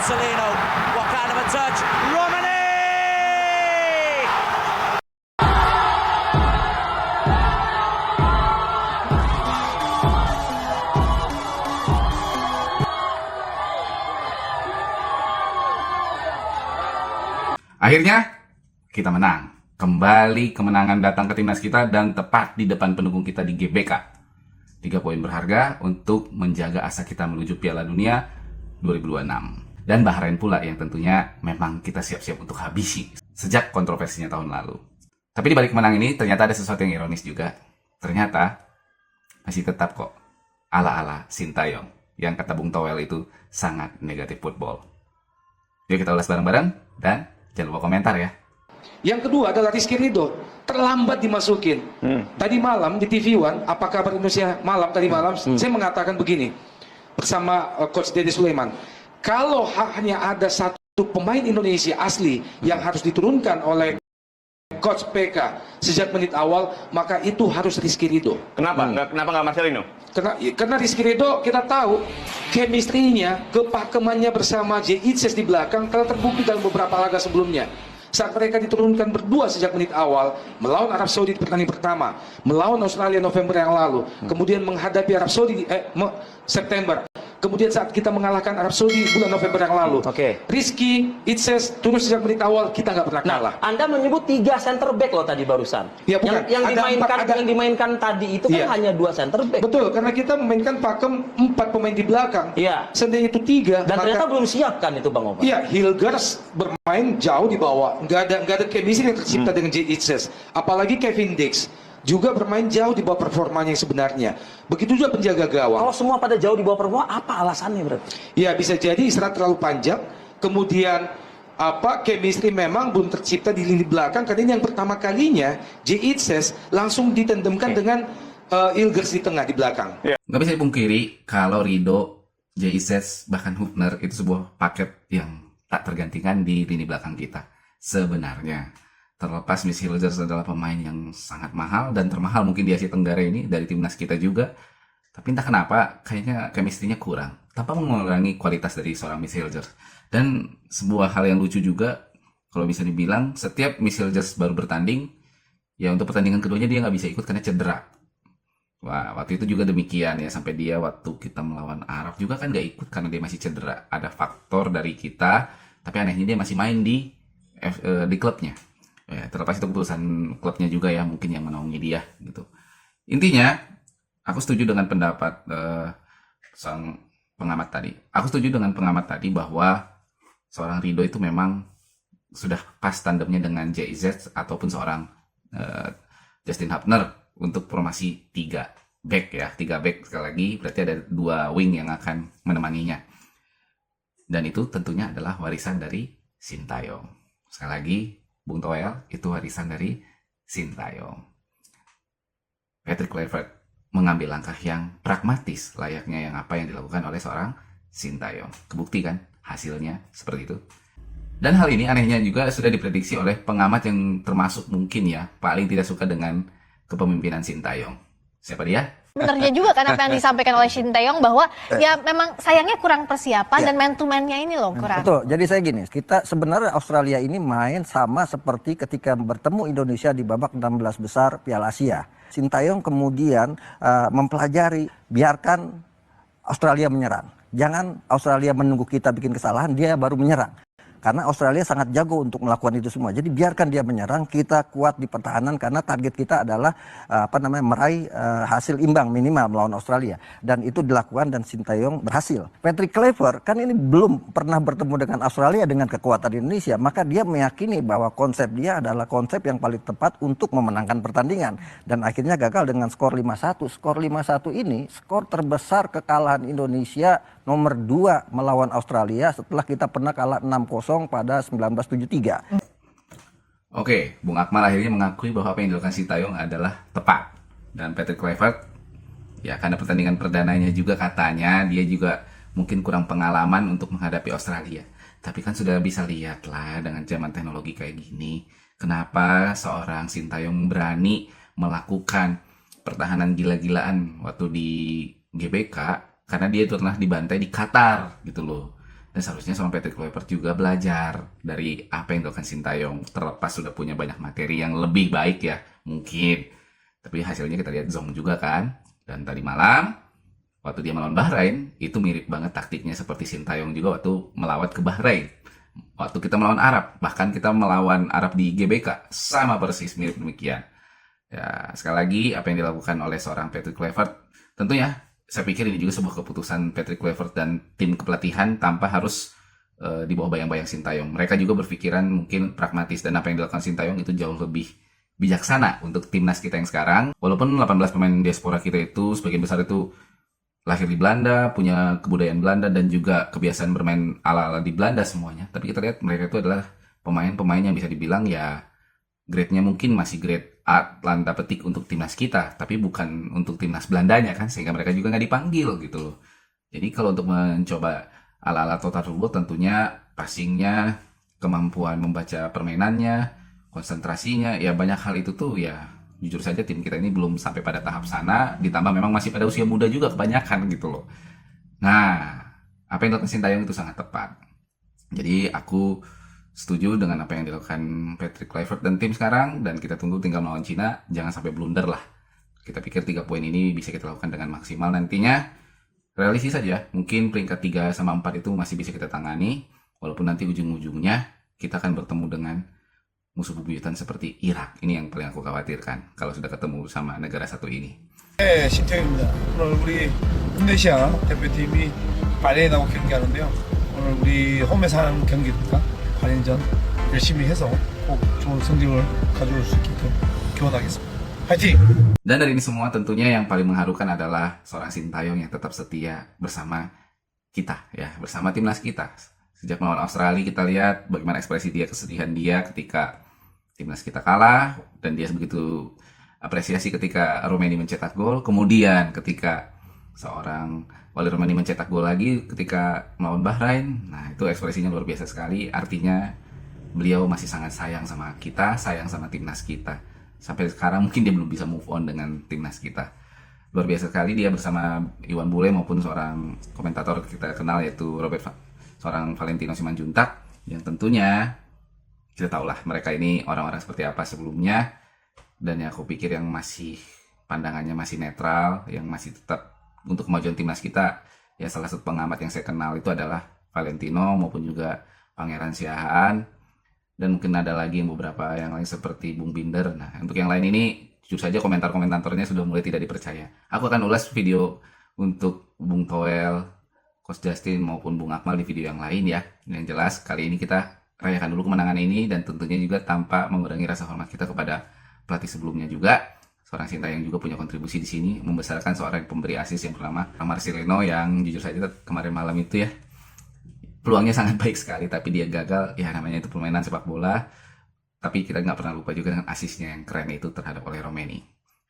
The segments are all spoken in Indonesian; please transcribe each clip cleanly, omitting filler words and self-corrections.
Marcelino. What kind of a touch? Romani! Akhirnya kita menang. Kembali kemenangan datang ke timnas kita dan tepat di depan pendukung kita di GBK. 3 poin berharga untuk menjaga asa kita menuju Piala Dunia 2026. Dan Bahrain pula yang tentunya memang kita siap-siap untuk habisi sejak kontroversinya tahun lalu. Tapi di balik kemenangan ini ternyata ada sesuatu yang ironis juga. Ternyata masih tetap kok ala-ala Sintayong yang kata Bung Towel itu sangat negatif football. Yuk kita ulas bareng-bareng dan jangan lupa komentar ya. Yang kedua adalah Rizky Ridho terlambat dimasukin. Tadi malam di TV One, apa kabar Indonesia malam tadi malam, saya mengatakan begini bersama Coach Dede Sulaiman. Kalau hanya ada satu pemain Indonesia asli yang harus diturunkan oleh Coach PK sejak menit awal, maka itu harus Rizky Ridho. Kenapa? Kenapa nggak Marcelino? Karena Rizky Ridho kita tahu chemistry-nya, kepakemannya bersama Jay Itzes di belakang telah terbukti dalam beberapa laga sebelumnya. Saat mereka diturunkan berdua sejak menit awal, melawan Arab Saudi di pertandingan pertama, melawan Australia November yang lalu, kemudian menghadapi Arab Saudi September. Kemudian saat kita mengalahkan Arab Saudi bulan November yang lalu, Rizky Itzes turun sejak menit awal, kita nggak pernah kalah. Anda menyebut 3 center back loh tadi barusan. Ya, bukan. Yang Ada dimainkan tadi itu kan hanya 2 center back. Betul, karena kita memainkan pakem 4 pemain di belakang. Iya. Seandainya itu 3. Dan ternyata belum siap kan itu Bang Oman. Iya, Hilgers bermain jauh di bawah. Nggak ada chemistry yang tercipta dengan Jay Itzes. Apalagi Kevin Dix juga bermain jauh di bawah performanya yang sebenarnya. Begitu juga penjaga gawang. Kalau semua pada jauh di bawah performa, apa alasannya berarti? Ya bisa jadi istirahat terlalu panjang. Kemudian chemistry memang belum tercipta di lini belakang. Karena ini yang pertama kalinya Jay Itzes langsung ditandemkan dengan Hilgers di tengah di belakang. Nggak bisa dipungkiri kalau Ridho, Jaises, bahkan Hubner itu sebuah paket yang tak tergantikan di lini belakang kita. Sebenarnya, terlepas Miss Hilgers adalah pemain yang sangat mahal dan termahal mungkin di Asia Tenggara ini dari timnas kita juga. Tapi entah kenapa kayaknya chemistry-nya kurang, tanpa mengurangi kualitas dari seorang Miss Hilgers. Dan sebuah hal yang lucu juga, kalau bisa dibilang setiap Miss Hilgers baru bertanding, ya untuk pertandingan keduanya dia nggak bisa ikut karena cedera. Wah, waktu itu juga demikian ya, sampai dia waktu kita melawan Arab juga kan nggak ikut karena dia masih cedera. Ada faktor dari kita, tapi anehnya dia masih main di klubnya. Ya, terlepas itu keputusan klubnya juga ya, mungkin yang menaungi dia gitu. Intinya, aku setuju dengan pendapat sang pengamat tadi. Aku setuju dengan pengamat tadi bahwa seorang Ridho itu memang sudah pas tandemnya dengan JZ ataupun seorang Justin Hubner untuk formasi 3 back ya, 3 back sekali lagi, berarti ada 2 wing yang akan menemaninya. Dan itu tentunya adalah warisan dari Sintayong. Sekali lagi, Bung Toel, itu warisan dari Sintayong. Patrick Kluivert mengambil langkah yang pragmatis, layaknya yang apa yang dilakukan oleh seorang Sintayong. Kebukti kan hasilnya seperti itu. Dan hal ini anehnya juga sudah diprediksi oleh pengamat yang termasuk mungkin ya paling tidak suka dengan kepemimpinan Sintayong. Siapa dia? Sebenarnya juga kan apa yang disampaikan oleh Sintayong bahwa ya memang sayangnya kurang persiapan dan man to man-nya ini loh kurang. Betul. Jadi saya gini, kita sebenarnya Australia ini main sama seperti ketika bertemu Indonesia di babak 16 besar Piala Asia. Sintayong kemudian mempelajari, biarkan Australia menyerang. Jangan Australia menunggu kita bikin kesalahan, dia baru menyerang. Karena Australia sangat jago untuk melakukan itu semua. Jadi biarkan dia menyerang, kita kuat di pertahanan karena target kita adalah meraih hasil imbang minimal melawan Australia. Dan itu dilakukan dan Sintayong berhasil. Patrick Kluivert kan ini belum pernah bertemu dengan Australia dengan kekuatan Indonesia. Maka dia meyakini bahwa konsep dia adalah konsep yang paling tepat untuk memenangkan pertandingan. Dan akhirnya gagal dengan skor 5-1. Skor 5-1 ini skor terbesar kekalahan Indonesia nomor 2 melawan Australia setelah kita pernah kalah 6-0 pada 1973. Oke, Bung Akmal akhirnya mengakui bahwa apa yang dilakukan Sintayong adalah tepat. Dan Patrick Kluivert, ya karena pertandingan perdananya juga katanya dia juga mungkin kurang pengalaman untuk menghadapi Australia. Tapi kan sudah bisa lihat lah dengan zaman teknologi kayak gini, kenapa seorang Sintayong berani melakukan pertahanan gila-gilaan waktu di GBK, karena dia pernah dibantai di Qatar gitu loh. Dan seharusnya seorang Patrick Kluivert juga belajar dari apa yang dilakukan Sintayong. Terlepas sudah punya banyak materi yang lebih baik ya, mungkin. Tapi hasilnya kita lihat zonk juga kan. Dan tadi malam, waktu dia melawan Bahrain, itu mirip banget taktiknya seperti Sintayong juga waktu melawat ke Bahrain. Waktu kita melawan Arab, bahkan kita melawan Arab di GBK, sama persis mirip demikian. Ya, sekali lagi, apa yang dilakukan oleh seorang Patrick Kluivert, tentunya saya pikir ini juga sebuah keputusan Patrick Kluivert dan tim kepelatihan tanpa harus di bawah bayang-bayang Sintayong. Mereka juga berpikiran mungkin pragmatis, dan apa yang dilakukan Sintayong itu jauh lebih bijaksana untuk timnas kita yang sekarang. Walaupun 18 pemain diaspora kita itu sebagian besar itu lahir di Belanda, punya kebudayaan Belanda dan juga kebiasaan bermain ala-ala di Belanda semuanya. Tapi kita lihat mereka itu adalah pemain-pemain yang bisa dibilang ya grade-nya mungkin masih grade A tanda petik untuk timnas kita, tapi bukan untuk timnas Belandanya kan, sehingga mereka juga nggak dipanggil gitu loh. Jadi kalau untuk mencoba ala-ala total football tentunya passingnya, kemampuan membaca permainannya, konsentrasinya, ya banyak hal itu tuh ya jujur saja tim kita ini belum sampai pada tahap sana, ditambah memang masih pada usia muda juga kebanyakan gitu loh. Nah, apa yang dilakukan Sintayong itu sangat tepat. Jadi aku setuju dengan apa yang dilakukan Patrick Kluivert dan tim sekarang, dan kita tunggu tinggal melawan Cina, jangan sampai blunder lah. Kita pikir 3 poin ini bisa kita lakukan dengan maksimal nantinya. Realistis saja, mungkin peringkat 3 sama 4 itu masih bisa kita tangani, walaupun nanti ujung-ujungnya kita akan bertemu dengan musuh bebuyutan seperti Irak. Ini yang paling aku khawatirkan kalau sudah ketemu sama negara satu ini. 네, 신태용입니다. 오늘 우리 인도네시아 대표팀이 바레인하고 경기하는데요. 오늘 우리 홈에서 하는 경기니까 바레인전 열심히 해서 꼭 좋은 성적을 가져올 수 있게끔 기원하겠습니다. 파이팅! Dan dari ini semua tentunya yang paling mengharukan adalah seorang Sintayong yang tetap setia bersama kita, ya, bersama timnas kita. Sejak melawan Australia kita lihat bagaimana ekspresi dia, kesedihan dia ketika timnas kita kalah, dan dia begitu apresiasi ketika Romania mencetak gol. Kemudian ketika seorang Wali Romania mencetak gol lagi ketika melawan Bahrain, nah itu ekspresinya luar biasa sekali. Artinya beliau masih sangat sayang sama kita, sayang sama timnas kita. Sampai sekarang mungkin dia belum bisa move on dengan timnas kita. Luar biasa sekali dia bersama Iwan Bule maupun seorang komentator kita kenal yaitu seorang Valentino Simanjuntak, yang tentunya kita tahulah mereka ini orang-orang seperti apa sebelumnya, dan yang aku pikir yang masih pandangannya masih netral, yang masih tetap untuk kemajuan timnas kita, ya salah satu pengamat yang saya kenal itu adalah Valentino maupun juga Pangeran Siahaan, dan mungkin ada lagi yang beberapa yang lain seperti Bung Binder. Nah, untuk yang lain ini jujur saja komentar-komentatornya sudah mulai tidak dipercaya. Aku akan ulas video untuk Bung Toel, Coach Justin maupun Bung Akmal di video yang lain ya. Yang jelas kali ini kita rayakan dulu kemenangan ini, dan tentunya juga tanpa mengurangi rasa hormat kita kepada pelatih sebelumnya juga. Seorang Sintayong juga punya kontribusi di sini, membesarkan seorang pemberi asis yang bernama Marcelino, yang jujur saja kemarin malam itu ya peluangnya sangat baik sekali, tapi dia gagal. Ya namanya itu permainan sepak bola. Tapi kita nggak pernah lupa juga dengan asisnya yang keren itu terhadap oleh Romeni.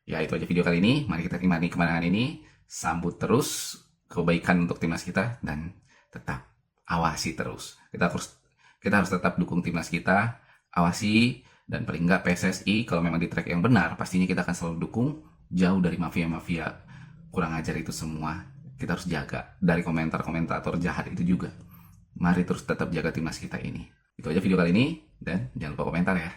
Ya itu aja video kali ini. Mari kita nikmati kemenangan ini, sambut terus kebaikan untuk timnas kita, dan tetap awasi terus. Kita harus tetap dukung timnas kita, awasi, dan paling nggak PSSI kalau memang di track yang benar, pastinya kita akan selalu dukung, jauh dari mafia-mafia kurang ajar itu semua. Kita harus jaga dari komentar-komentator jahat itu juga. Mari terus tetap jaga timnas kita ini. Itu aja video kali ini, dan jangan lupa komentar ya.